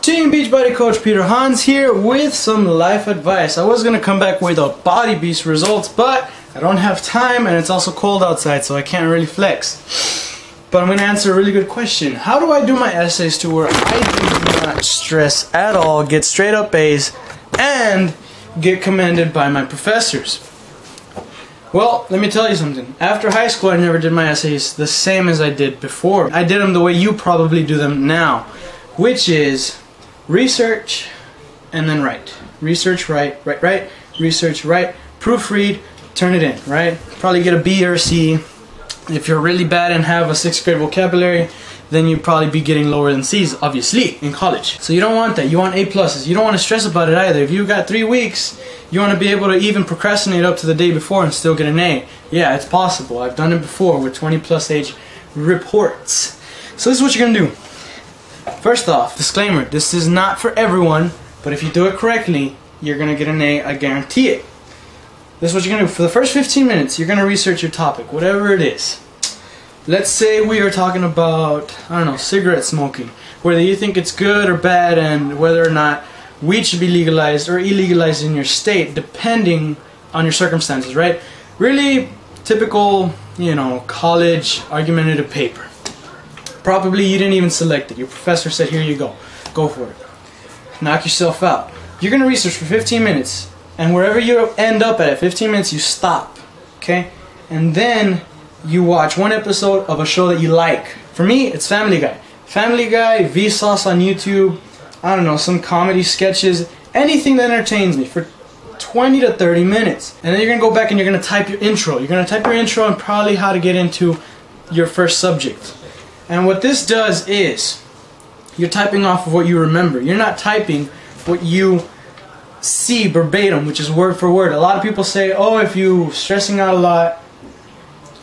Team Beachbody Coach Peter Hans here with some life advice. I was gonna come back with a body beast results, but I don't have time and it's also cold outside, so I can't really flex. But I'm gonna answer a really good question. How do I do my essays to where I do not stress at all, get straight up A's, and get commended by my professors? Well, let me tell you something. After high school, I never did my essays the same as I did before. I did them the way you probably do them now, which is research and then write. Research, write, research, write, proofread, turn it in, right? Probably get a B or a C. If you're really bad and have a 6th grade vocabulary, then you'd probably be getting lower than C's, obviously, in college. So you don't want that. You want A pluses. You don't want to stress about it either. If you got 3 weeks, you want to be able to even procrastinate up to the day before and still get an A. Yeah, it's possible. I've done it before with 20+ reports. So this is what you're going to do. First off, disclaimer, this is not for everyone, but if you do it correctly, you're going to get an A, I guarantee it. This is what you're going to do. For the first 15 minutes, you're going to research your topic, whatever it is. Let's say we are talking about, I don't know, cigarette smoking, whether you think it's good or bad and whether or not weed should be legalized or illegalized in your state, depending on your circumstances, right? Really typical, you know, college argumentative paper. Probably you didn't even select it. Your professor said, here you go. Go for it. Knock yourself out. You're going to research for 15 minutes. And wherever you end up at 15 minutes, you stop. Okay? And then you watch one episode of a show that you like. For me, it's Family Guy. Family Guy, Vsauce on YouTube, I don't know, some comedy sketches, anything that entertains me for 20 to 30 minutes. And then you're going to go back and you're going to type your intro. You're going to type your intro and probably how to get into your first subject. And what this does is, you're typing off of what you remember. You're not typing what you see verbatim, which is word for word. A lot of people say, oh, if you're stressing out a lot,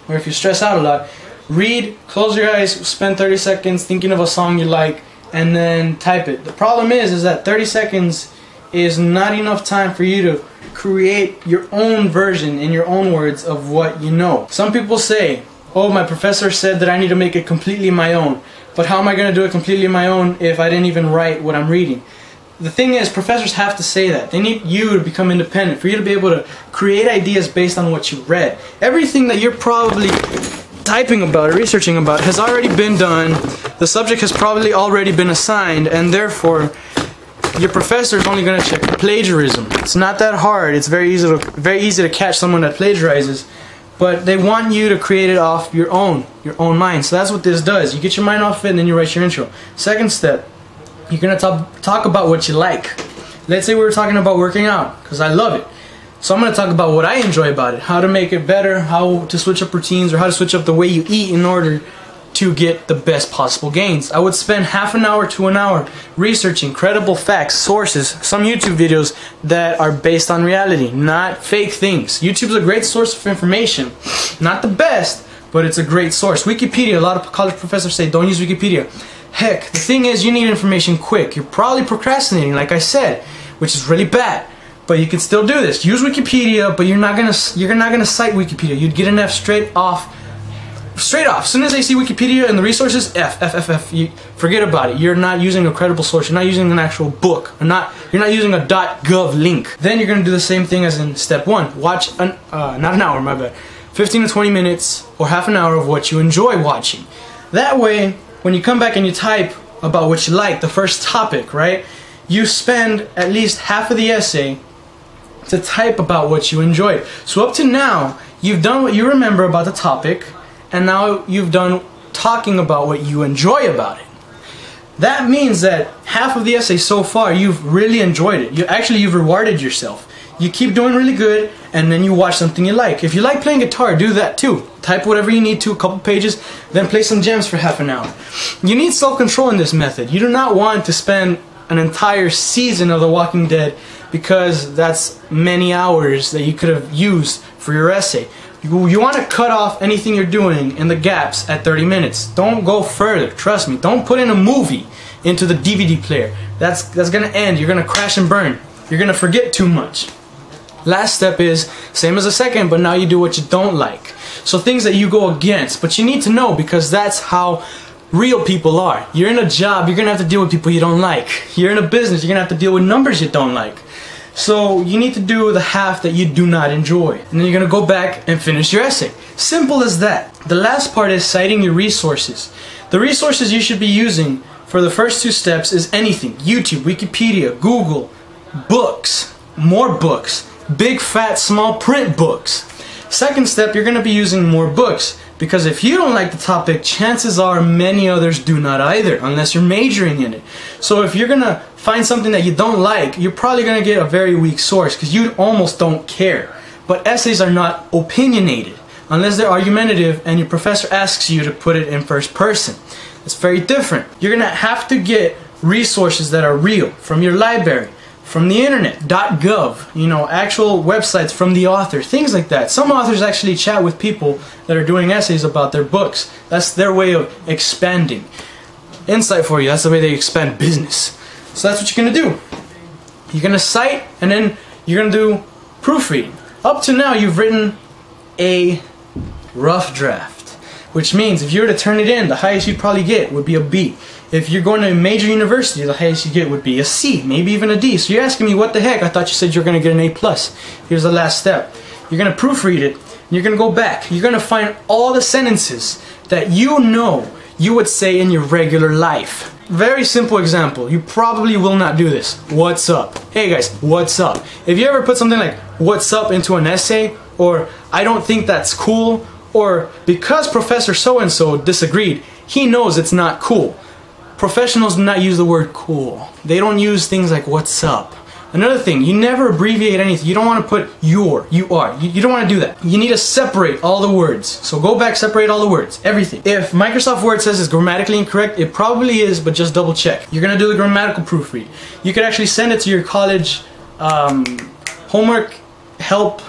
or if you stress out a lot, read, close your eyes, spend 30 seconds thinking of a song you like, and then type it. The problem is that 30 seconds is not enough time for you to create your own version in your own words of what you know. Some people say, oh, my professor said that I need to make it completely my own. But how am I going to do it completely my own if I didn't even write what I'm reading? The thing is, professors have to say that. They need you to become independent, for you to be able to create ideas based on what you read. Everything that you're probably typing about or researching about has already been done. The subject has probably already been assigned, and therefore your professor is only going to check plagiarism. It's not that hard. It's very easy to catch someone that plagiarizes. But they want you to create it off your own mind. So that's what this does. You get your mind off it and then you write your intro. Second step, you're going to talk about what you like. Let's say we were talking about working out, because I love it. So I'm going to talk about what I enjoy about it, how to make it better, how to switch up routines, or how to switch up the way you eat in order to get the best possible gains. I would spend half an hour to an hour researching credible facts, sources, some YouTube videos that are based on reality, not fake things. YouTube's a great source of information. Not the best, but it's a great source. Wikipedia, a lot of college professors say don't use Wikipedia. Heck, the thing is, you need information quick. You're probably procrastinating, like I said, which is really bad. But you can still do this. Use Wikipedia, but you're not gonna cite Wikipedia. You'd get an F straight off. Straight off. As soon as they see Wikipedia and the resources, F. You forget about it. You're not using a credible source. You're not using an actual book. You're not using a .gov link. Then you're gonna do the same thing as in step 1. Watch not an hour, my bad. 15 to 20 minutes or half an hour of what you enjoy watching. That way, when you come back and you type about what you like, the first topic, right? You spend at least half of the essay to type about what you enjoyed. So up to now, you've done what you remember about the topic, and now you've done talking about what you enjoy about it. That means that half of the essay so far, you've really enjoyed it. You've rewarded yourself. You keep doing really good, and then you watch something you like. If you like playing guitar, do that too. Type whatever you need to, a couple pages, then play some jams for half an hour. You need self-control in this method. You do not want to spend an entire season of The Walking Dead, because that's many hours that you could have used for your essay. You want to cut off anything you're doing in the gaps at 30 minutes. Don't go further. Trust me. Don't put in a movie into the DVD player. That's going to end. You're going to crash and burn. You're going to forget too much. Last step is same as the second, but now you do what you don't like. So things that you go against, but you need to know, because that's how real people are. You're in a job, you're gonna have to deal with people you don't like. You're in a business, you're gonna have to deal with numbers you don't like. So you need to do the half that you do not enjoy, and then you're gonna go back and finish your essay. Simple as that. The last part is citing your resources. The resources you should be using for the first two steps is anything: YouTube, Wikipedia, Google, books, more books, big fat small print books. Second step, you're going to be using more books, because if you don't like the topic, chances are many others do not either, unless you're majoring in it. So if you're going to find something that you don't like, you're probably going to get a very weak source, because you almost don't care. But essays are not opinionated unless they're argumentative and your professor asks you to put it in first person. It's very different. You're going to have to get resources that are real from your library, from the internet, .gov, you know, actual websites from the author, things like that. Some authors actually chat with people that are doing essays about their books. That's their way of expanding. Insight for you, that's the way they expand business. So that's what you're going to do. You're going to cite, and then you're going to do proofreading. Up to now, you've written a rough draft, which means if you were to turn it in, the highest you'd probably get would be a B. If you're going to a major university, the highest you get would be a C, maybe even a D. So you're asking me, what the heck? I thought you said you're going to get an A+. Here's the last step. You're going to proofread it, and you're going to go back. You're going to find all the sentences that you know you would say in your regular life. Very simple example. You probably will not do this. What's up? Hey guys, what's up? If you ever put something like what's up into an essay, or I don't think that's cool, or because Professor so-and-so disagreed, he knows it's not cool. Professionals do not use the word cool. They don't use things like what's up. Another thing, you never abbreviate anything. You don't want to put your, you are. You don't want to do that. You need to separate all the words. So go back, separate all the words, everything. If Microsoft Word says it's grammatically incorrect, it probably is, but just double check. You're going to do the grammatical proofread. You could actually send it to your college homework help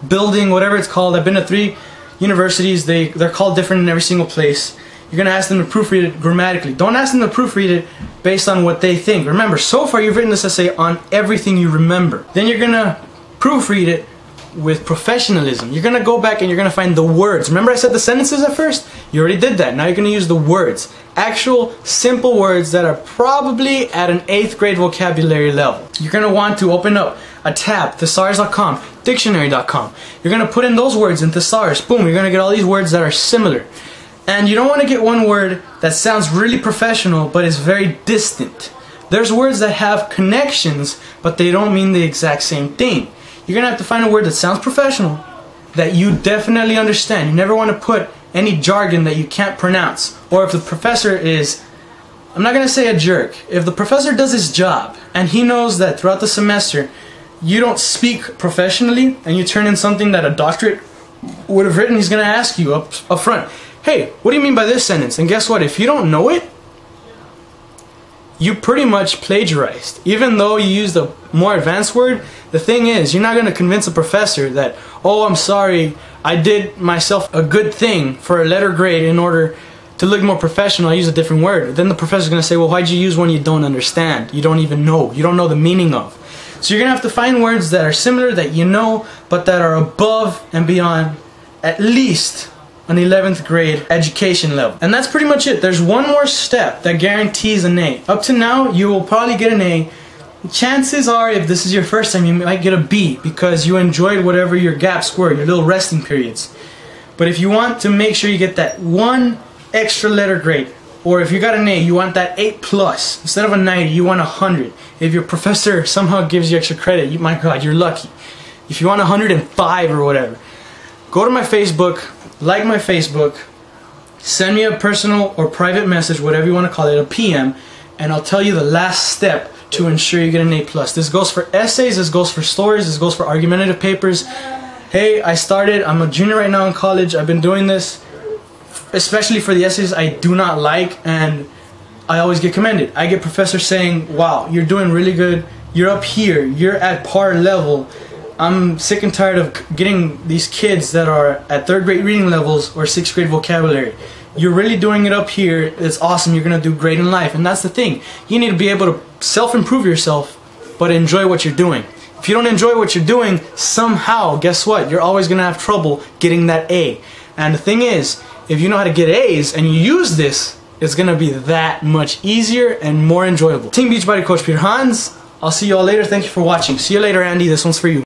building, whatever it's called. I've been to 3 universities. They're called different in every single place. You're going to ask them to proofread it grammatically. Don't ask them to proofread it based on what they think. Remember, so far you've written this essay on everything you remember. Then you're going to proofread it with professionalism. You're going to go back and you're going to find the words. Remember I said the sentences at first? You already did that. Now you're going to use the words. Actual, simple words that are probably at an 8th grade vocabulary level. You're going to want to open up a tab, thesaurus.com, dictionary.com. You're going to put in those words in thesaurus. Boom, you're going to get all these words that are similar. And you don't want to get one word that sounds really professional but is very distant. There's words that have connections but they don't mean the exact same thing. You're going to have to find a word that sounds professional that you definitely understand. You never want to put any jargon that you can't pronounce. Or if the professor is, I'm not going to say a jerk, if the professor does his job and he knows that throughout the semester you don't speak professionally and you turn in something that a doctorate would have written, he's going to ask you up front, hey, what do you mean by this sentence? And guess what? If you don't know it, you pretty much plagiarized. Even though you used a more advanced word, the thing is, you're not going to convince a professor that, oh, I'm sorry, I did myself a good thing for a letter grade in order to look more professional, I use a different word. Then the professor's going to say, well, why'd you use one you don't understand? You don't even know. You don't know the meaning of. So you're going to have to find words that are similar, that you know, but that are above and beyond at least an 11th grade education level. And that's pretty much it. There's one more step that guarantees an A. Up to now, you will probably get an A. Chances are, if this is your first time, you might get a B because you enjoyed whatever your gaps were, your little resting periods. But if you want to make sure you get that one extra letter grade, or if you got an A, you want that 8+. Instead of a 90, you want 100. If your professor somehow gives you extra credit, my God, you're lucky. If you want 105 or whatever, go to my Facebook, like my Facebook, send me a personal or private message, whatever you want to call it, a PM, and I'll tell you the last step to ensure you get an A+. This goes for essays, this goes for stories, this goes for argumentative papers. Hey, I'm a junior right now in college, I've been doing this, especially for the essays I do not like, and I always get commended. I get professors saying, wow, you're doing really good, you're up here, you're at par level. I'm sick and tired of getting these kids that are at 3rd grade reading levels or 6th grade vocabulary. You're really doing it up here. It's awesome. You're going to do great in life. And that's the thing. You need to be able to self-improve yourself, but enjoy what you're doing. If If you don't enjoy what you're doing, somehow, guess what? You're always gonna have trouble getting that A. And the thing is, if you know how to get A's and you use this, it's gonna be that much easier and more enjoyable. Team Beachbody Coach Peter Hans. I'll see you all later. Thank you for watching. See you later, Andy. This one's for you.